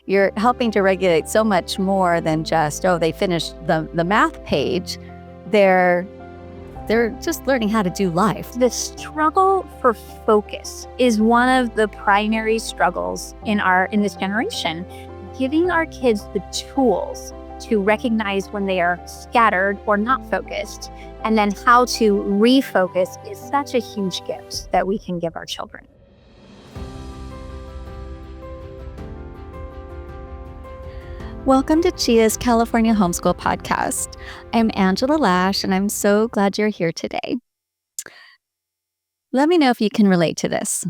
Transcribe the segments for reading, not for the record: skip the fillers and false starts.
you're helping to regulate so much more than just, they finished the math page. They're just learning how to do life. The struggle for focus is one of the primary struggles in this generation. Giving our kids the tools to recognize when they are scattered or not focused, and then how to refocus is such a huge gift that we can give our children. Welcome to CHEA's California Homeschool podcast. I'm Angela Lasch, and I'm so glad you're here today. Let me know if you can relate to this.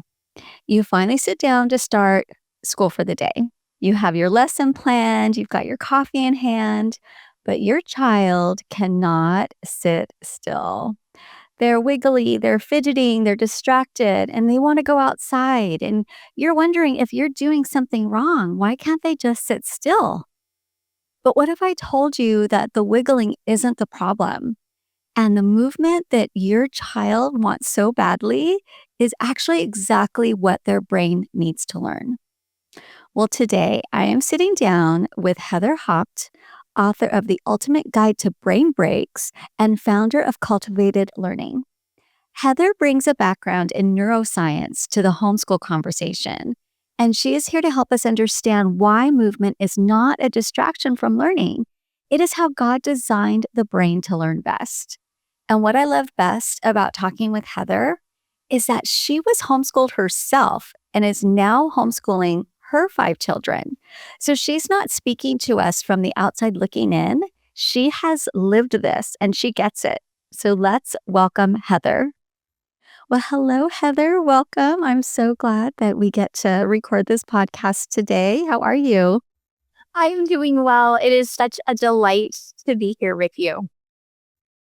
You finally sit down to start school for the day. You have your lesson planned, you've got your coffee in hand, but your child cannot sit still. They're wiggly, they're fidgeting, they're distracted, and they want to go outside. And you're wondering if you're doing something wrong. Why can't they just sit still? But what if I told you that the wiggling isn't the problem, and the movement that your child wants so badly is actually exactly what their brain needs to learn? Well, today I am sitting down with Heather Haupt, author of The Ultimate Guide to Brain Breaks and founder of Cultivated Learning. Heather brings a background in neuroscience to the homeschool conversation, and she is here to help us understand why movement is not a distraction from learning. It is how God designed the brain to learn best. And what I love best about talking with Heather is that she was homeschooled herself and is now homeschooling her 5 children. So she's not speaking to us from the outside looking in. She has lived this and she gets it. So let's welcome Heather. Well, hello, Heather. Welcome. I'm so glad that we get to record this podcast today. How are you? I'm doing well. It is such a delight to be here with you.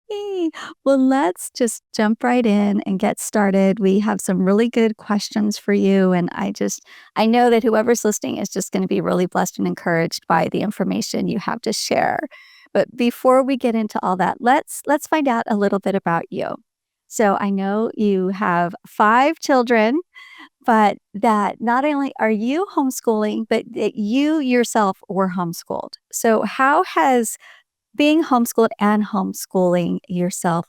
Hey, well, let's just jump right in and get started. We have some really good questions for you. And I know that whoever's listening is just going to be really blessed and encouraged by the information you have to share. But before we get into all that, let's find out a little bit about you. So I know you have 5 children, but that not only are you homeschooling, but that you yourself were homeschooled. So how has being homeschooled and homeschooling yourself,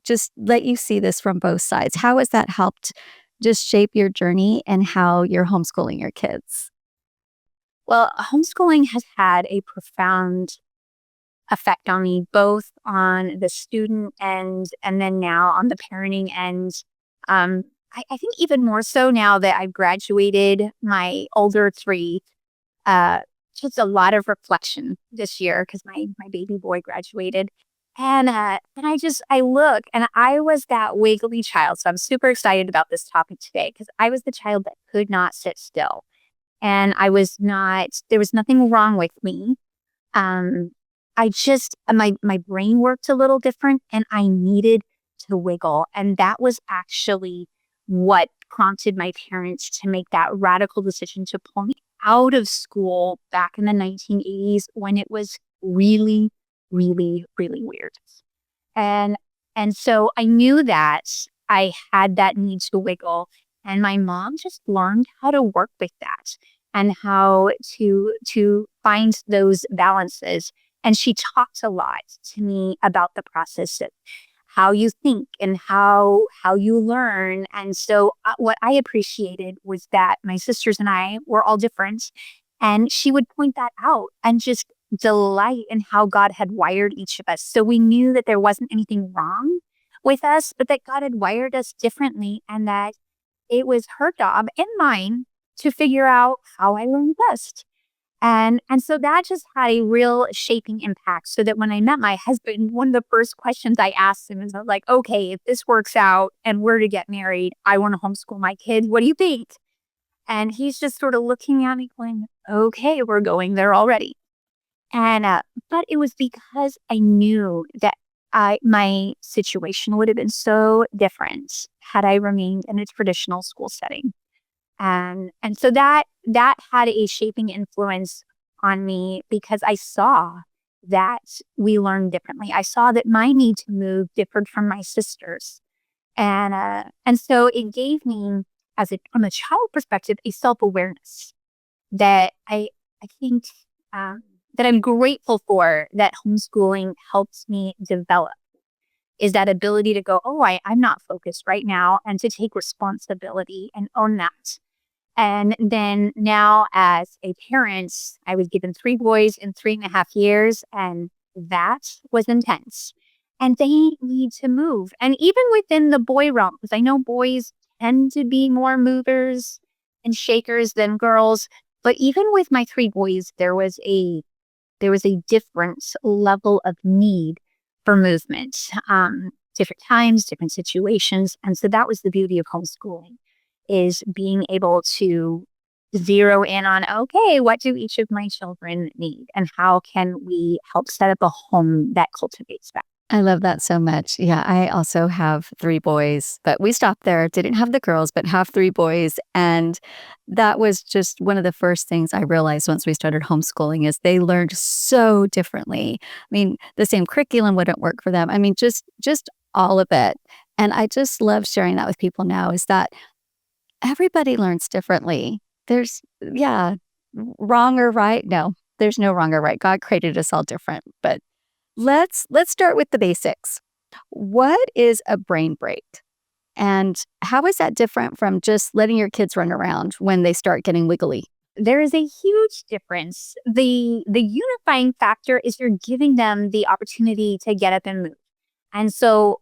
just let you see this from both sides, how has that helped just shape your journey and how you're homeschooling your kids? Well, homeschooling has had a profound effect on me, both on the student end and then now on the parenting end. I think even more so now that I've graduated my older 3, just a lot of reflection this year because my baby boy graduated. And I look and I was that wiggly child. So I'm super excited about this topic today because I was the child that could not sit still. And there was nothing wrong with me. My brain worked a little different and I needed to wiggle. And that was actually what prompted my parents to make that radical decision to pull me out of school back in the 1980s when it was really, really, really weird. And so I knew that I had that need to wiggle. And my mom just learned how to work with that and how to find those balances. And she talked a lot to me about the process of how you think and how you learn. And so what I appreciated was that my sisters and I were all different. And she would point that out and just delight in how God had wired each of us. So we knew that there wasn't anything wrong with us, but that God had wired us differently and that it was her job and mine to figure out how I learned best. And so that just had a real shaping impact so that when I met my husband, one of the first questions I asked him is I was like, okay, if this works out and we're to get married, I want to homeschool my kids. What do you think? And he's just sort of looking at me going, okay, we're going there already. And, but it was because I knew that my situation would have been so different had I remained in a traditional school setting. And so that had a shaping influence on me because I saw that we learned differently. I saw that my need to move differed from my sisters. And so it gave me, from a child perspective, a self-awareness that I think that I'm grateful for that homeschooling helps me develop is that ability to go, oh, I'm not focused right now, and to take responsibility and own that. And then now, as a parent, I was given 3 boys in 3.5 years, and that was intense. And they need to move. And even within the boy realm, because I know boys tend to be more movers and shakers than girls. But even with my 3 boys, there was a different level of need for movement, different times, different situations. And so that was the beauty of homeschooling, is being able to zero in on, okay, what do each of my children need? And how can we help set up a home that cultivates that? I love that so much. Yeah, I also have 3 boys, but we stopped there. Didn't have the girls, but have 3 boys, and that was just one of the first things I realized once we started homeschooling is they learned so differently. I mean, the same curriculum wouldn't work for them. I mean, just all of it, and I just love sharing that with people now is that everybody learns differently. There's yeah, wrong or right? No, there's no wrong or right. God created us all different, but let's start with the basics. What is a brain break? And how is that different from just letting your kids run around when they start getting wiggly? There is a huge difference. The unifying factor is you're giving them the opportunity to get up and move. And so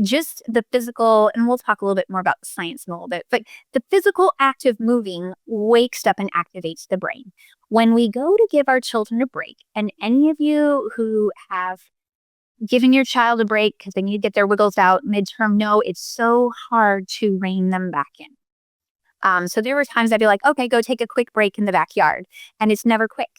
just the physical, and we'll talk a little bit more about the science in a little bit, but the physical act of moving wakes up and activates the brain. When we go to give our children a break, and any of you who have given your child a break because they need to get their wiggles out midterm, know it's so hard to rein them back in. So there were times I'd be like, okay, go take a quick break in the backyard. And it's never quick.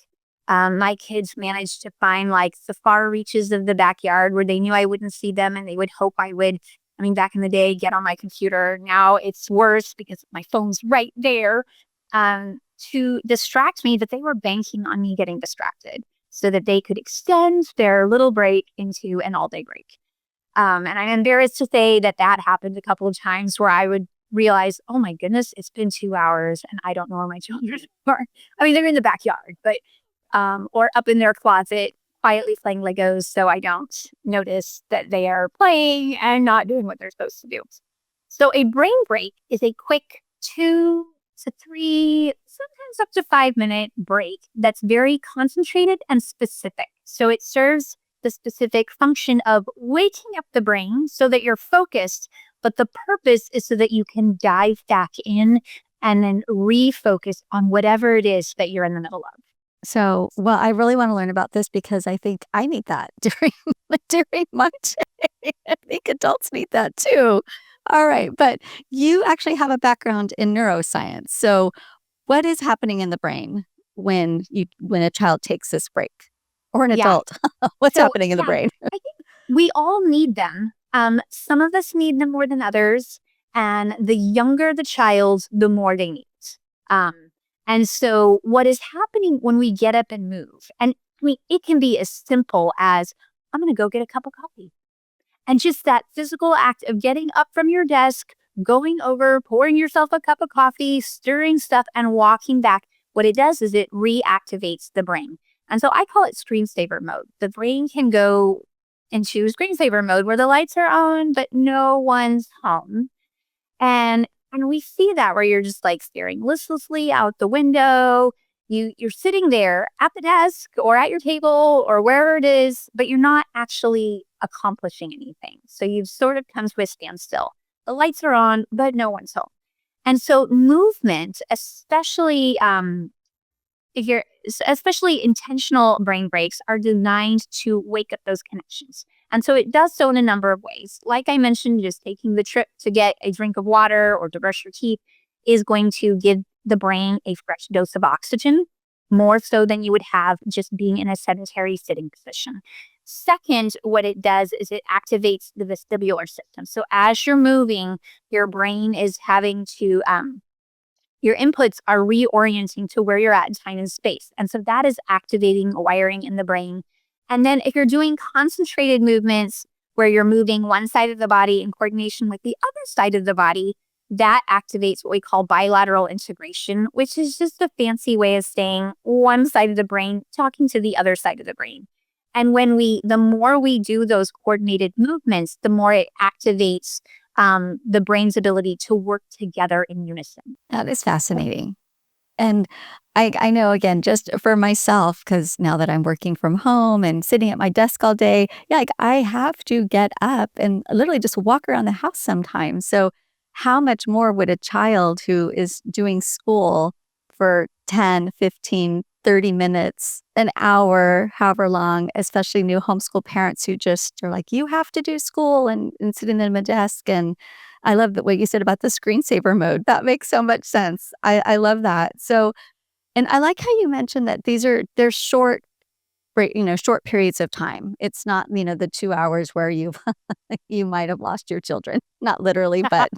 My kids managed to find like the far reaches of the backyard where they knew I wouldn't see them and they would hope I would. I mean, back in the day, get on my computer. Now it's worse because my phone's right there to distract me, that they were banking on me getting distracted so that they could extend their little break into an all-day break. And I'm embarrassed to say that that happened a couple of times where I would realize, oh my goodness, it's been 2 hours and I don't know where my children are. I mean, they're in the backyard, but or up in their closet quietly playing Legos so I don't notice that they are playing and not doing what they're supposed to do. So a brain break is a quick 2 to 3, sometimes up to 5-minute break that's very concentrated and specific. So it serves the specific function of waking up the brain so that you're focused, but the purpose is so that you can dive back in and then refocus on whatever it is that you're in the middle of. So, well, I really want to learn about this because I think I need that during my day. I think adults need that too. All right, but you actually have a background in neuroscience. So, what is happening in the brain when a child takes this break, or an Yeah. adult? What's So, happening in the yeah, brain? I think we all need them. Some of us need them more than others. And the younger the child, the more they need. Um, and so what is happening when we get up and move? And I mean, it can be as simple as, I'm going to go get a cup of coffee. And just that physical act of getting up from your desk, going over, pouring yourself a cup of coffee, stirring stuff, and walking back, what it does is it reactivates the brain. And so I call it screensaver mode. The brain can go into screensaver mode where the lights are on, but no one's home. And we see that where you're just like staring listlessly out the window. You're sitting there at the desk or at your table or wherever it is, but you're not actually accomplishing anything. So you've sort of come to a standstill. The lights are on, but no one's home. And so movement, especially intentional brain breaks, are designed to wake up those connections. And so it does so in a number of ways. Like I mentioned, just taking the trip to get a drink of water or to brush your teeth is going to give the brain a fresh dose of oxygen, more so than you would have just being in a sedentary sitting position. Second, what it does is it activates the vestibular system. So as you're moving, your brain is having to your inputs are reorienting to where you're at in time and space. And so that is activating wiring in the brain. And then if you're doing concentrated movements where you're moving one side of the body in coordination with the other side of the body, that activates what we call bilateral integration, which is just a fancy way of saying one side of the brain talking to the other side of the brain. And the more we do those coordinated movements, the more it activates the brain's ability to work together in unison. That is fascinating. And I know, again, just for myself, because now that I'm working from home and sitting at my desk all day, yeah, like I have to get up and literally just walk around the house sometimes. So how much more would a child who is doing school for 10, 15, 30 minutes, an hour, however long, especially new homeschool parents who just are like, you have to do school and sitting at my desk. And I love what you said about the screensaver mode. That makes so much sense. I love that. So, and I like how you mentioned that they're short, short periods of time. It's not, the 2 hours where you might have lost your children, not literally, but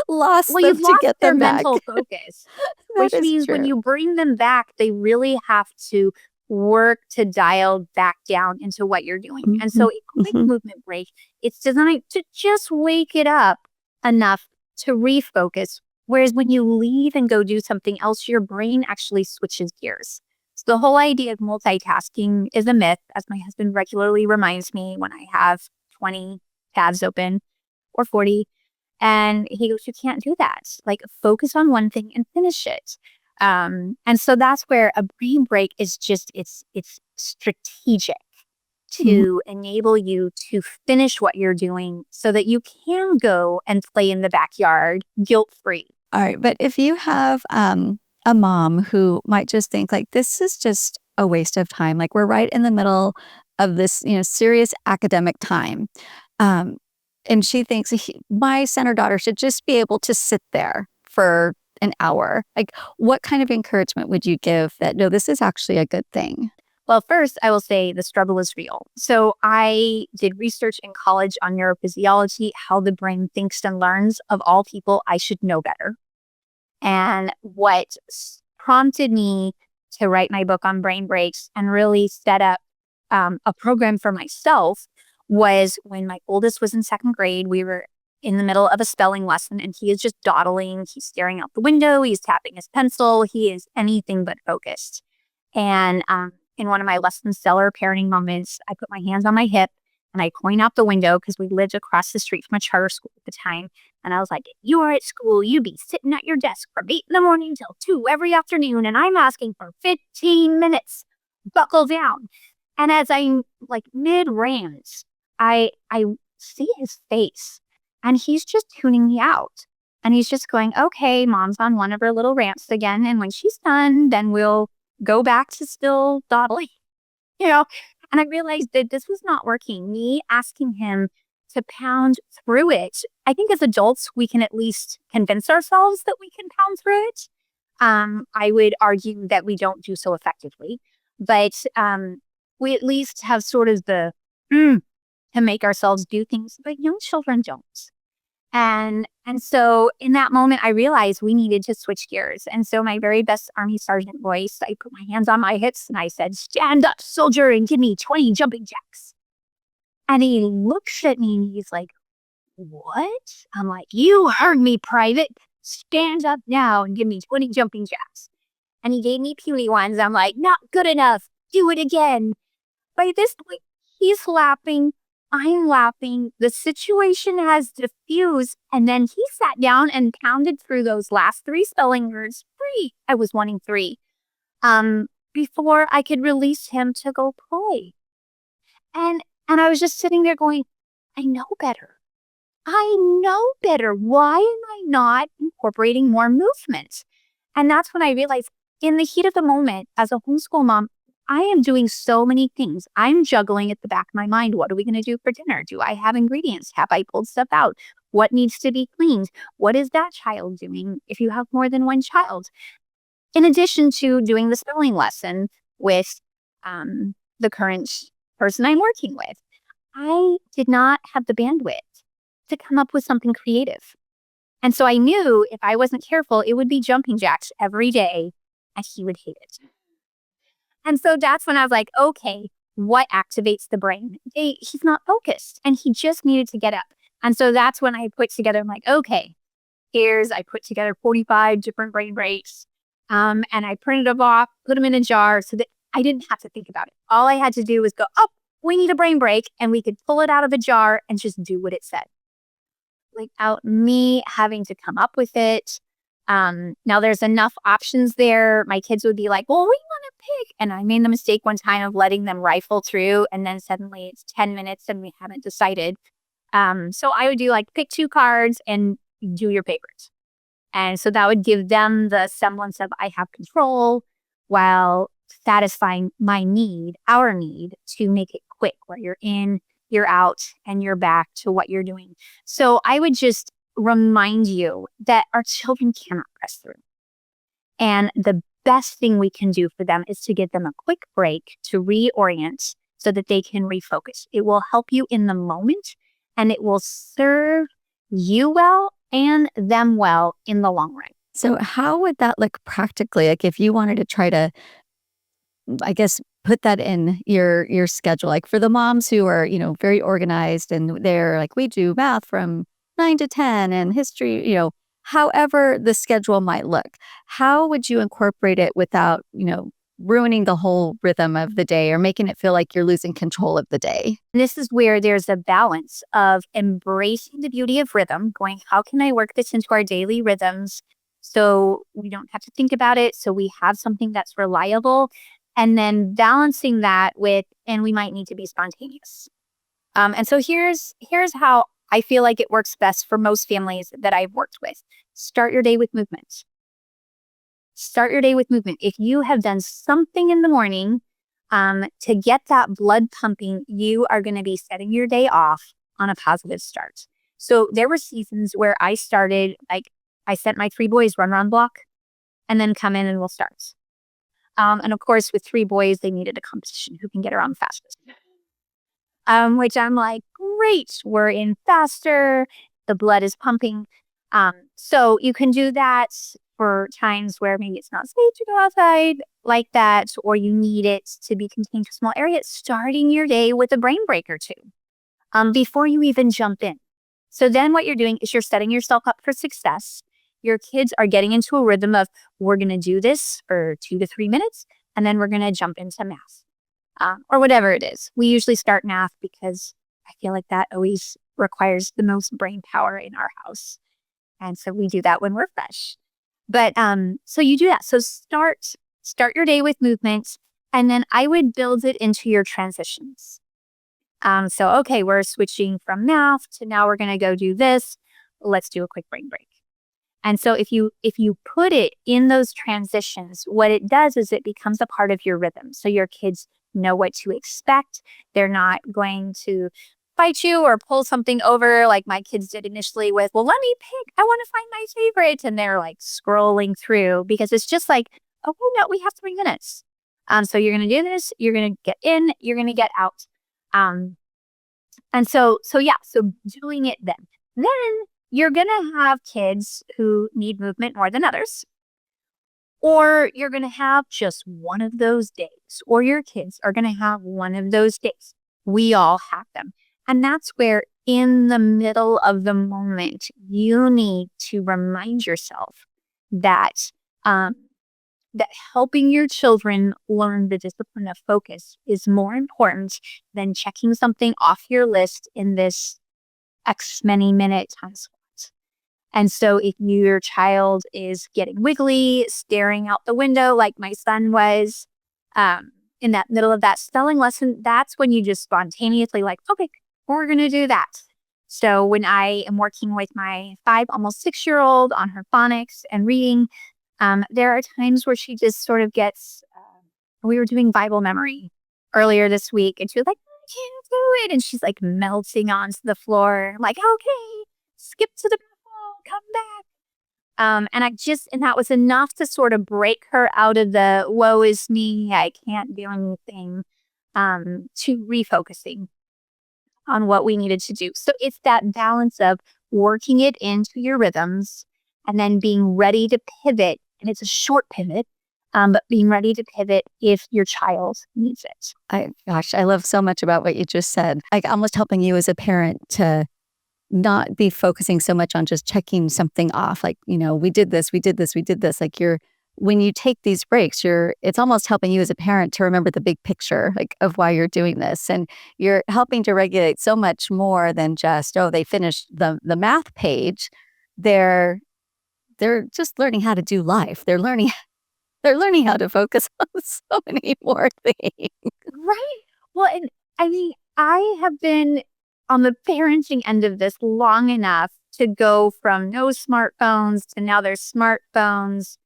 lost Well, them you've to lost get their them back. mental focus, That which is means when true. you bring them back, they really have to work to dial back down into what you're doing. And Mhm, so a quick mhm. movement break, it's designed to just wake it up enough to refocus. Whereas when you leave and go do something else, your brain actually switches gears. So the whole idea of multitasking is a myth, as my husband regularly reminds me when I have 20 tabs open or 40. And he goes, you can't do that. Like, focus on one thing and finish it. And so that's where a brain break is just, it's strategic Mhm. to enable you to finish what you're doing so that you can go and play in the backyard guilt free. All right. But if you have a mom who might just think like, this is just a waste of time, like we're right in the middle of this, serious academic time. Um, and she thinks my son or daughter should just be able to sit there for an hour. Like, what kind of encouragement would you give that, no, this is actually a good thing? Well, first, I will say the struggle is real. So I did research in college on neurophysiology, how the brain thinks and learns. Of all people, I should know better. And what prompted me to write my book on brain breaks and really set up a program for myself was when my oldest was in second grade. We were in the middle of a spelling lesson and he is just dawdling. He's staring out the window. He's tapping his pencil. He is anything but focused. And in one of my less than stellar parenting moments, I put my hands on my hip and I point out the window because we lived across the street from a charter school at the time. And I was like, you are at school, you be sitting at your desk from 8 in the morning till 2 every afternoon. And I'm asking for 15 minutes. Buckle down. And as I'm like mid rant, I see his face and he's just tuning me out. And he's just going, okay, mom's on one of her little rants again. And when she's done, then we'll go back to still dawdling, you know? And I realized that this was not working. Me asking him to pound through it. I think as adults, we can at least convince ourselves that we can pound through it. I would argue that we don't do so effectively, but we at least have sort of the to make ourselves do things, but young children don't. And so in that moment, I realized we needed to switch gears. And so my very best Army Sergeant voice, I put my hands on my hips and I said, stand up, soldier, and give me 20 jumping jacks. And he looks at me and he's like, what? I'm like, you heard me, private. Stand up now and give me 20 jumping jacks. And he gave me puny ones. I'm like, not good enough. Do it again. By this point, he's laughing. I'm laughing. The situation has diffused. And then he sat down and pounded through those last 3 spelling words. 3. I was wanting 3. Before I could release him to go play. And I was just sitting there going, I know better. I know better. Why am I not incorporating more movement? And that's when I realized in the heat of the moment, as a homeschool mom, I am doing so many things. I'm juggling at the back of my mind. What are we going to do for dinner? Do I have ingredients? Have I pulled stuff out? What needs to be cleaned? What is that child doing if you have more than one child? In addition to doing the spelling lesson with the current person I'm working with, I did not have the bandwidth to come up with something creative. And so I knew if I wasn't careful, it would be jumping jacks every day and he would hate it. And so that's when I was like, okay, what activates the brain? He's not focused and he just needed to get up. And so that's when I put together, I'm like, okay, I put together 45 different brain breaks. And I printed them off, put them in a jar so that I didn't have to think about it. All I had to do was go, oh, we need a brain break. And we could pull it out of a jar and just do what it said. Without me having to come up with it. Now there's enough options there. My kids would be like, well, we want to pick. And I made the mistake one time of letting them rifle through. And then suddenly it's 10 minutes and we haven't decided. So I would do like pick 2 cards and do your favorites. And so that would give them the semblance of I have control while satisfying my need, our need to make it quick, where you're in, you're out, and you're back to what you're doing. So I would just remind you that our children cannot press through. And the best thing we can do for them is to give them a quick break to reorient so that they can refocus. It will help you in the moment and it will serve you well and them well in the long run. So how would that look practically? Like if you wanted to try to, I guess, put that in your schedule, like for the moms who are, very organized and they're like, we do math from 9 to 10 and history, however the schedule might look, how would you incorporate it without, ruining the whole rhythm of the day or making it feel like you're losing control of the day? This is where there's a balance of embracing the beauty of rhythm, going, how can I work this into our daily rhythms so we don't have to think about it, so we have something that's reliable, and then balancing that with, and we might need to be spontaneous. And so here's how I feel like it works best for most families that I've worked with. Start your day with movement. Start your day with movement. If you have done something in the morning to get that blood pumping, you are going to be setting your day off on a positive start. So there were seasons where I started, like I sent my 3 boys run around block and then come in and we'll start. And of course, with 3 boys, they needed a competition who can get around fastest. Which I'm like, great, we're in faster, the blood is pumping. So you can do that for times where maybe it's not safe to go outside like that, or you need it to be contained to a small area, starting your day with a brain break or 2 before you even jump in. So then what you're doing is you're setting yourself up for success. Your kids are getting into a rhythm of, we're going to do this for 2 to 3 minutes, and then we're going to jump into math or whatever it is. We usually start math because I feel like that always requires the most brain power in our house. And so we do that when we're fresh. But so you do that. So start your day with movement, and then I would build it into your transitions. So, okay, we're switching from math to now we're going to go do this. Let's do a quick brain break. And so if you put it in those transitions, what it does is it becomes a part of your rhythm. So your kids know what to expect. They're not going to fight you or pull something over like my kids did initially with, well, let me pick. I want to find my favorite. And they're like scrolling through because it's just like, oh, no, we have 3 minutes. So you're going to do this. You're going to get in. You're going to get out. And so doing it then you're going to have kids who need movement more than others, or you're going to have just one of those days, or your kids are going to have one of those days. We all have them. And that's where in the middle of the moment, you need to remind yourself that that helping your children learn the discipline of focus is more important than checking something off your list in this X many minute time slot. And so if your child is getting wiggly, staring out the window like my son was in that middle of that spelling lesson, that's when you just spontaneously like, okay, we're going to do that. So when I am working with my 5, almost 6-year-old on her phonics and reading, there are times where she just sort of gets, we were doing Bible memory earlier this week and she was like, I can't do it. And she's like melting onto the floor. I'm like, okay, skip to the bathroom, come back. And that was enough to sort of break her out of the woe is me, I can't do anything, to refocusing on what we needed to do. So it's that balance of working it into your rhythms and then being ready to pivot. And it's a short pivot, but being ready to pivot if your child needs it. I love so much about what you just said. Like almost helping you as a parent to not be focusing so much on just checking something off. Like, we did this, we did this, we did this. Like when you take these breaks, it's almost helping you as a parent to remember the big picture, like of why you're doing this. And you're helping to regulate so much more than just, oh, they finished the math page. They're just learning how to do life. They're learning how to focus on so many more things. Right. Well, and I mean, I have been on the parenting end of this long enough to go from no smartphones to now there's smartphones.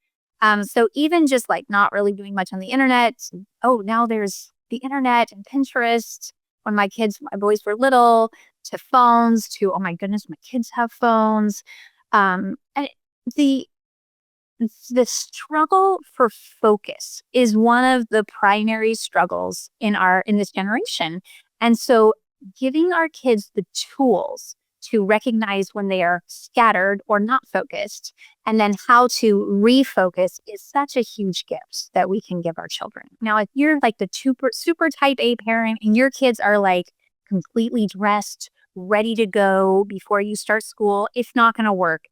So even just like not really doing much on the internet. Oh, now there's the internet and Pinterest. When my boys were little, to phones, to, oh my goodness, my kids have phones. And the struggle for focus is one of the primary struggles in this generation. And so giving our kids the tools to recognize when they are scattered or not focused, and then how to refocus is such a huge gift that we can give our children. Now, if you're like the super type A parent and your kids are like completely dressed, ready to go before you start school, it's not going to work.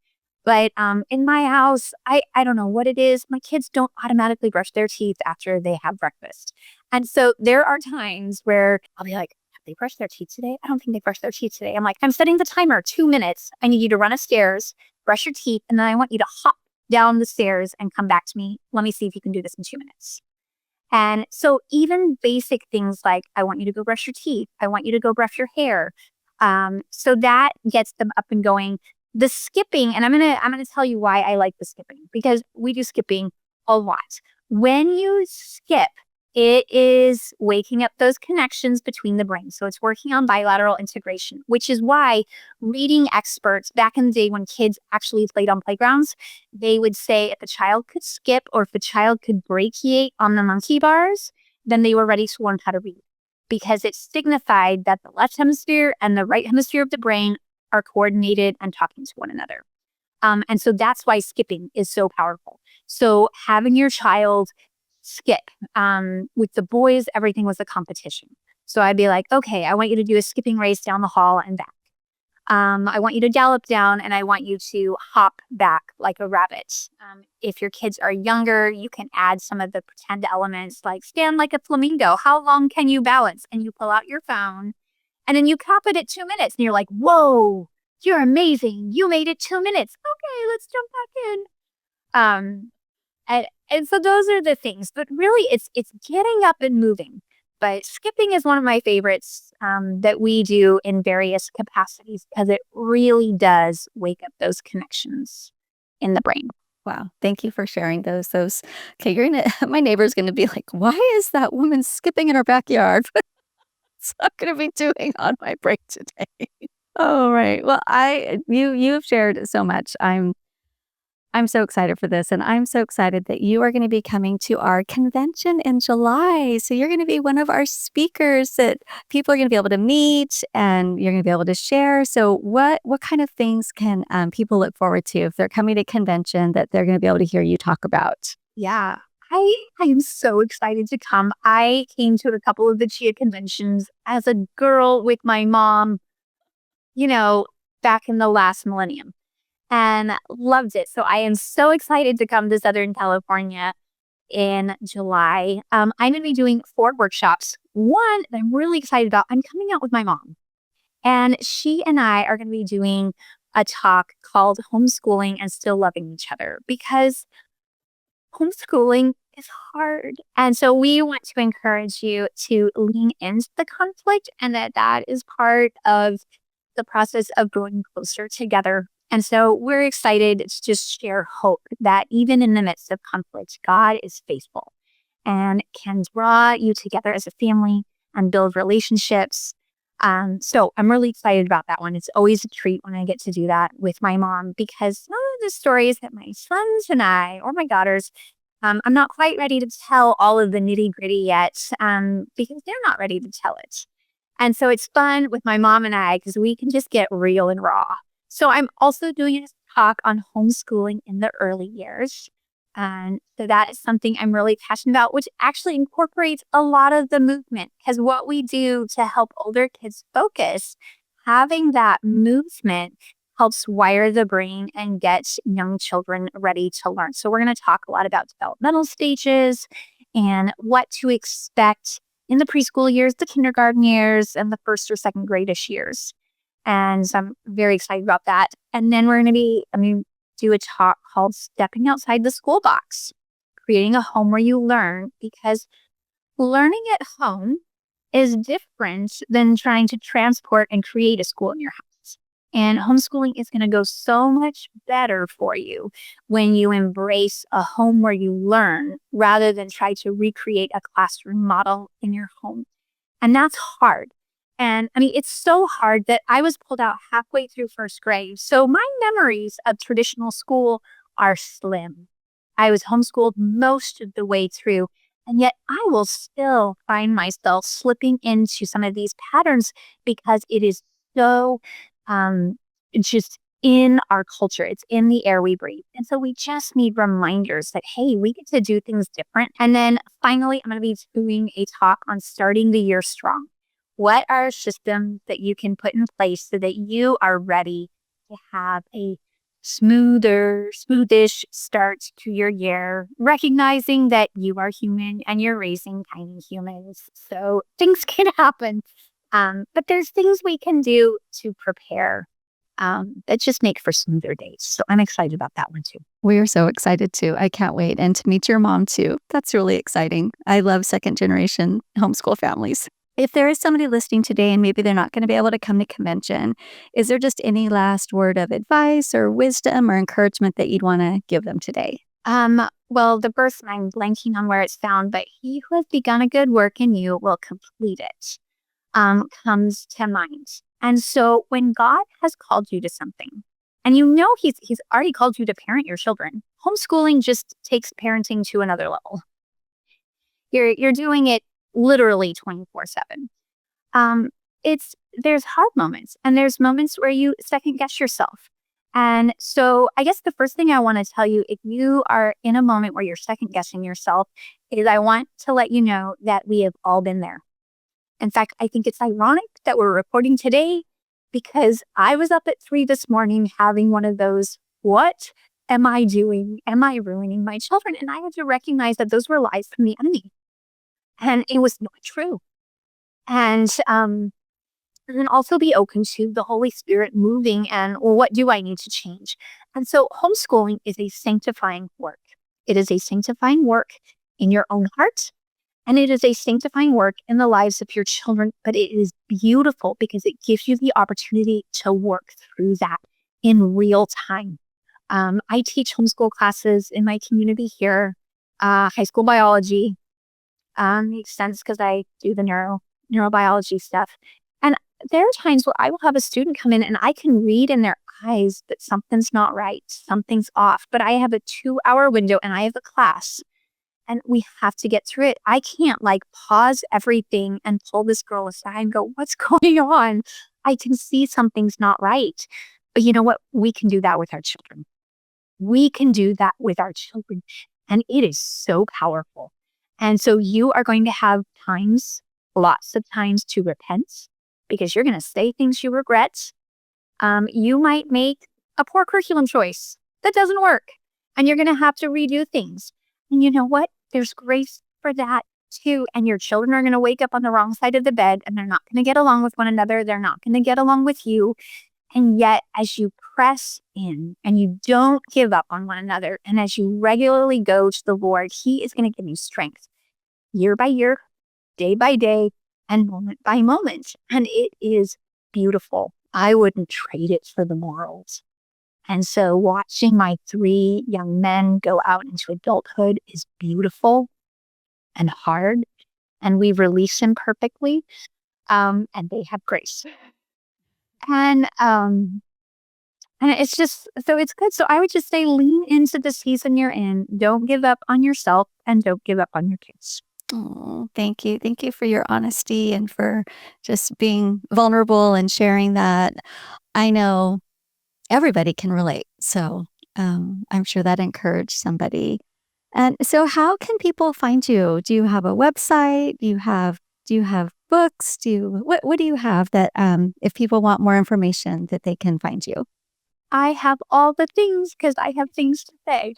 But in my house, I don't know what it is. My kids don't automatically brush their teeth after they have breakfast. And so there are times where I'll be like, have they brushed their teeth today? I don't think they brushed their teeth today. I'm like, I'm setting the timer 2 minutes. I need you to run upstairs, brush your teeth, and then I want you to hop down the stairs and come back to me. Let me see if you can do this in 2 minutes. And so even basic things like, I want you to go brush your teeth. I want you to go brush your hair. So that gets them up and going. The skipping, and I'm gonna tell you why I like the skipping, because we do skipping a lot. When you skip, it is waking up those connections between the brains. So it's working on bilateral integration, which is why reading experts back in the day when kids actually played on playgrounds, they would say if a child could skip or if a child could brachiate on the monkey bars, then they were ready to learn how to read, because it signified that the left hemisphere and the right hemisphere of the brain are coordinated and talking to one another. And so that's why skipping is so powerful. So having your child skip, with the boys, everything was a competition. So I'd be like, okay, I want you to do a skipping race down the hall and back. I want you to gallop down and I want you to hop back like a rabbit. If your kids are younger, you can add some of the pretend elements like stand like a flamingo. How long can you balance? And you pull out your phone. And then you cap it at 2 minutes and you're like, whoa, you're amazing. You made it 2 minutes. Okay, let's jump back in. And so those are the things, but really it's getting up and moving. But skipping is one of my favorites that we do in various capacities because it really does wake up those connections in the brain. Wow. Thank you for sharing those. Okay, my neighbor's going to be like, why is that woman skipping in her backyard? That's what I'm going to be doing on my break today. All right. Well, you've shared so much. I'm so excited for this, and I'm so excited that you are going to be coming to our convention in July. So you're going to be one of our speakers that people are going to be able to meet, and you're going to be able to share. So what kind of things can people look forward to if they're coming to convention that they're going to be able to hear you talk about? Yeah, I am so excited to come. I came to a couple of the CHEA conventions as a girl with my mom, back in the last millennium, and loved it. So I am so excited to come to Southern California in July. I'm going to be doing 4 workshops. One that I'm really excited about, I'm coming out with my mom, and she and I are going to be doing a talk called Homeschooling and Still Loving Each Other, because homeschooling is hard. And so we want to encourage you to lean into the conflict, and that is part of the process of growing closer together. And so we're excited to just share hope that even in the midst of conflict, God is faithful and can draw you together as a family and build relationships. So I'm really excited about that one. It's always a treat when I get to do that with my mom, because some of the stories that my sons and I, or my daughters, I'm not quite ready to tell all of the nitty gritty yet, because they're not ready to tell it. And so it's fun with my mom and I because we can just get real and raw. So I'm also doing a talk on homeschooling in the early years. And so that is something I'm really passionate about, which actually incorporates a lot of the movement, because what we do to help older kids focus having that movement helps wire the brain and get young children ready to learn. So we're going to talk a lot about developmental stages and what to expect in the preschool years, the kindergarten years, and the first or second grade-ish years. And so I'm very excited about that. And then I'm going to do a talk called Stepping Outside the School Box, creating a home where you learn, because learning at home is different than trying to transport and create a school in your house. And homeschooling is going to go so much better for you when you embrace a home where you learn rather than try to recreate a classroom model in your home. And that's hard. And it's so hard that I was pulled out halfway through first grade. So my memories of traditional school are slim. I was homeschooled most of the way through. And yet I will still find myself slipping into some of these patterns because it is so just in our culture. It's in the air we breathe. And so we just need reminders that, hey, we get to do things different. And then finally, I'm going to be doing a talk on starting the year strong. What are systems that you can put in place so that you are ready to have a smoothish start to your year, recognizing that you are human and you're raising tiny humans. So things can happen. But there's things we can do to prepare that just make for smoother days. So I'm excited about that one too. We are so excited too. I can't wait. And to meet your mom too. That's really exciting. I love second generation homeschool families. If there is somebody listening today and maybe they're not going to be able to come to convention, is there just any last word of advice or wisdom or encouragement that you'd want to give them today? Well, the verse, and I'm blanking on where it's found, but he who has begun a good work in you will complete it, comes to mind. And so when God has called you to something, and you know he's already called you to parent your children, homeschooling just takes parenting to another level. You're doing it literally 24/7. There's hard moments, and there's moments where you second guess yourself. And so I guess the first thing I want to tell you, if you are in a moment where you're second guessing yourself, is I want to let you know that we have all been there. In fact, I think it's ironic that we're recording today because I was up at 3 this morning having one of those, what am I doing? Am I ruining my children? And I had to recognize that those were lies from the enemy. And it was not true. And then also be open to the Holy Spirit moving and, well, what do I need to change? And so homeschooling is a sanctifying work. It is a sanctifying work in your own heart, and it is a sanctifying work in the lives of your children. But it is beautiful because it gives you the opportunity to work through that in real time. I teach homeschool classes in my community here, high school biology. Makes sense because I do the neurobiology stuff. And there are times where I will have a student come in and I can read in their eyes that something's not right, something's off. But I have a 2-hour window and I have a class and we have to get through it. I can't pause everything and pull this girl aside and go, what's going on? I can see something's not right. But you know what? We can do that with our children. We can do that with our children. And it is so powerful. And so you are going to have times, lots of times, to repent because you're going to say things you regret. You might make a poor curriculum choice that doesn't work, and you're going to have to redo things. And you know what? There's grace for that too. And your children are going to wake up on the wrong side of the bed, and they're not going to get along with one another. They're not going to get along with you. And yet, as you press in and you don't give up on one another, and as you regularly go to the Lord, He is going to give you strength year by year, day by day, and moment by moment. And it is beautiful. I wouldn't trade it for the morals. And so watching my 3 young men go out into adulthood is beautiful and hard. And we release them perfectly. And they have grace. And it's just, so it's good. So I would just say lean into the season you're in. Don't give up on yourself and don't give up on your kids. Oh, thank you. Thank you for your honesty and for just being vulnerable and sharing that. I know everybody can relate. So I'm sure that encouraged somebody. And so how can people find you? Do you have a website? Do you have books? What do you have that if people want more information that they can find you? I have all the things because I have things to say.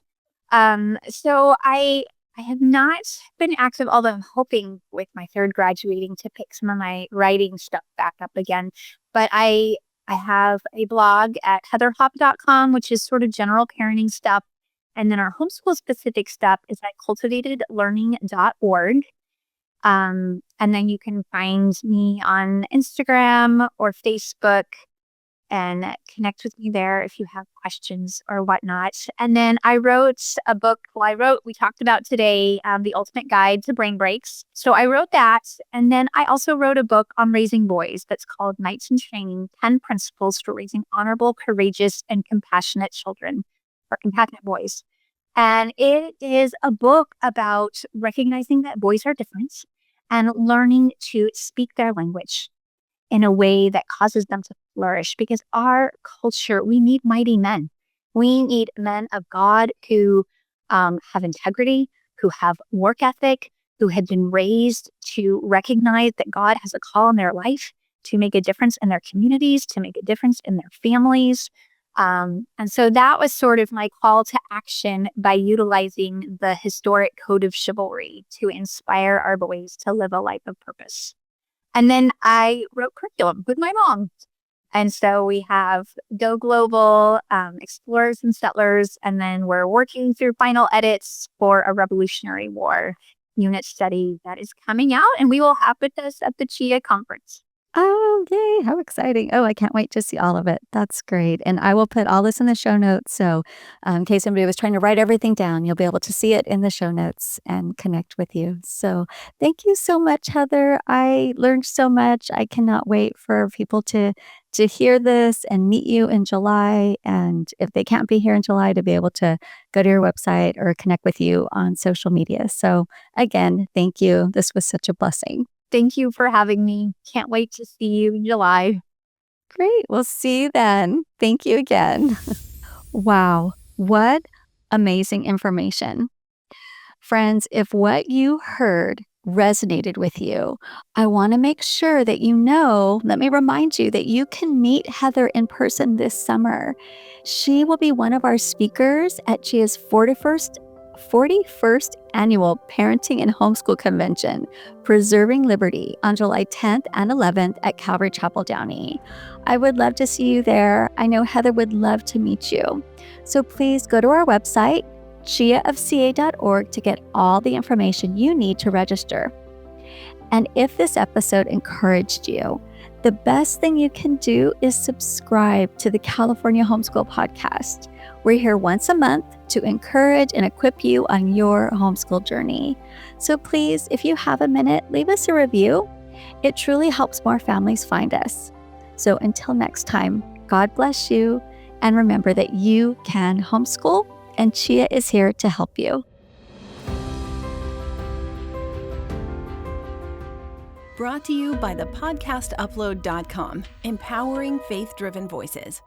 So I have not been active, although I'm hoping with my third graduating to pick some of my writing stuff back up again. But I have a blog at heatherhaupt.com, which is sort of general parenting stuff. And then our homeschool specific stuff is at cultivatedlearning.org. And then you can find me on Instagram or Facebook and connect with me there if you have questions or whatnot. And then I wrote a book. We talked about today, The Ultimate Guide to Brain Breaks. So I wrote that. And then I also wrote a book on raising boys that's called Knights in Training, 10 Principles for Raising Honorable, Courageous, and Compassionate Children, or compassionate boys. And it is a book about recognizing that boys are different and learning to speak their language in a way that causes them to flourish. Because our culture, we need mighty men. We need men of God who have integrity, who have work ethic, who have been raised to recognize that God has a call in their life to make a difference in their communities, to make a difference in their families. And so that was sort of my call to action by utilizing the historic code of chivalry to inspire our boys to live a life of purpose. And then I wrote curriculum with my mom. And so we have Go Global, Explorers and Settlers, and then we're working through final edits for a Revolutionary War unit study that is coming out, and we will have with us at the CHEA conference. Oh, yay. How exciting. Oh, I can't wait to see all of it. That's great. And I will put all this in the show notes. So in case somebody was trying to write everything down, you'll be able to see it in the show notes and connect with you. So thank you so much, Heather. I learned so much. I cannot wait for people to hear this and meet you in July. And if they can't be here in July, to be able to go to your website or connect with you on social media. So again, thank you. This was such a blessing. Thank you for having me. Can't wait to see you in July. Great. We'll see you then. Thank you again. Wow. What amazing information. Friends, if what you heard resonated with you, I want to make sure that you know, let me remind you that you can meet Heather in person this summer. She will be one of our speakers at CHEA's 41st Annual Parenting and Homeschool Convention, Preserving Liberty, on July 10th and 11th at Calvary Chapel, Downey. I would love to see you there. I know Heather would love to meet you. So please go to our website, CHEAofCA.org, to get all the information you need to register. And if this episode encouraged you, the best thing you can do is subscribe to the California Homeschool Podcast. We're here once a month to encourage and equip you on your homeschool journey. So please, if you have a minute, leave us a review. It truly helps more families find us. So until next time, God bless you, and remember that you can homeschool, and CHEA is here to help you. Brought to you by thepodcastupload.com, empowering faith-driven voices.